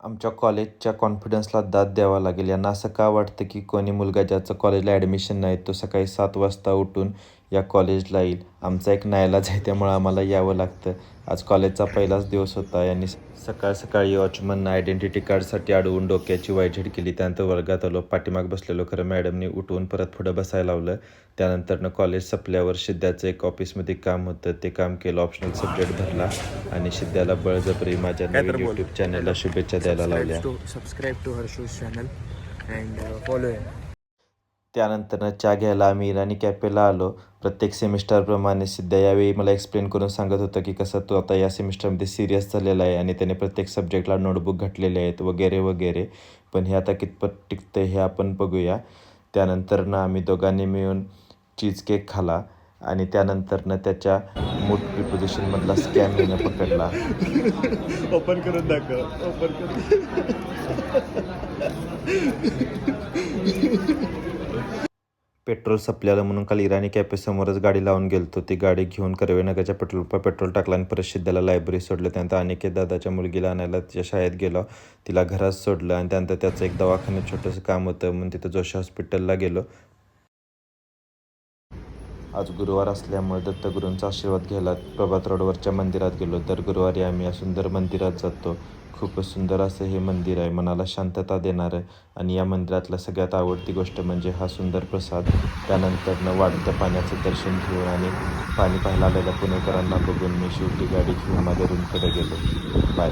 आमच्या कॉलेजच्या कॉन्फिडन्सला दाद द्यावा लागेल. यांना असं का वाटतं की कोणी मुलगा ज्याचं कॉलेजला ॲडमिशन नाही तो सकाळी 7 वाजता उठून या कॉलेजला येईल. आमचा एक नाईलाज आहे त्यामुळं आम्हाला यावं लागतं. आज कॉलेजचा पहिलाच दिवस होता. यांनी सकाळ सकाळी वॉचमननं आयडेंटिटी कार्डसाठी अडवून डोक्याची वायझीड केली. त्यानंतर वर्गात आलो. पाठीमाग बसलेलो. खरं मॅडमनी उठवून परत पुढं बसायला लावलं. त्यानंतरनं कॉलेज संपल्यावर सिद्ध्याचं एक ऑफिसमध्ये काम होतं. ते काम केलं. ऑप्शनल सब्जेक्ट भरला आणि सिद्ध्याला बळजबरी माझ्या नवीन यूट्यूब चॅनलला शुभेच्छा द्यायला लावल्या. Subscribe to Harshu's channel and follow त्यानंतरनं चहा घ्यायला आम्ही इराणी कॅफेला आलो. प्रत्येक सेमिस्टरप्रमाणे सिद्ध्या यावेळी मला एक्सप्लेन करून सांगत होतं की कसं तो आता या सेमिस्टरमध्ये सिरियस झालेला आहे आणि त्याने प्रत्येक सब्जेक्टला नोटबुक घातलेले आहेत वगैरे वगैरे. पण हे आता कितपत टिकतं हे आपण बघूया. त्यानंतरनं आम्ही दोघांनी मिळून चीज केक खाला आणि त्यानंतरनं त्याच्या मूड प्रिपोजिशनमधला स्कॅम मीनं पकडला. ओपन करून दाखव. ओपन करून पेट्रोल संपल्यालं म्हणून काल इराणी कॅफेसमोरच गाडी लावून गेलतो. ती गाडी घेऊन कर्वेनगरच्या पेट्रोल पंपावर पेट्रोल टाकलं आणि परत सिद्ध्याला लायब्ररी सोडलं. त्यानंतर अनिकेत दादाच्या मुलगीला आणायला तिच्या शाळेत गेलो. तिला घरात सोडलं आणि त्यानंतर त्याचं एक दवाखान्यात छोटंसं काम होतं म्हणून तिथं जोशी हॉस्पिटलला गेलो. आज गुरुवार असल्यामुळे दत्तगुरूंचा आशीर्वाद घ्यायला प्रभात रोडवरच्या मंदिरात गेलो. दर गुरुवारी आम्ही या सुंदर मंदिरात जातो. खूपच सुंदर असं हे मंदिर आहे. मनाला शांतता देणारं आणि या मंदिरातलं सगळ्यात आवडती गोष्ट म्हणजे हा सुंदर प्रसाद. त्यानंतरनं वाढत्या पाण्याचं दर्शन घेऊन आणि पाणी पाहायला आलेल्या पुणेकरांना बघून मी शेवटी गाडी घेऊन माझ्या रूमकडे गेलो. बाय.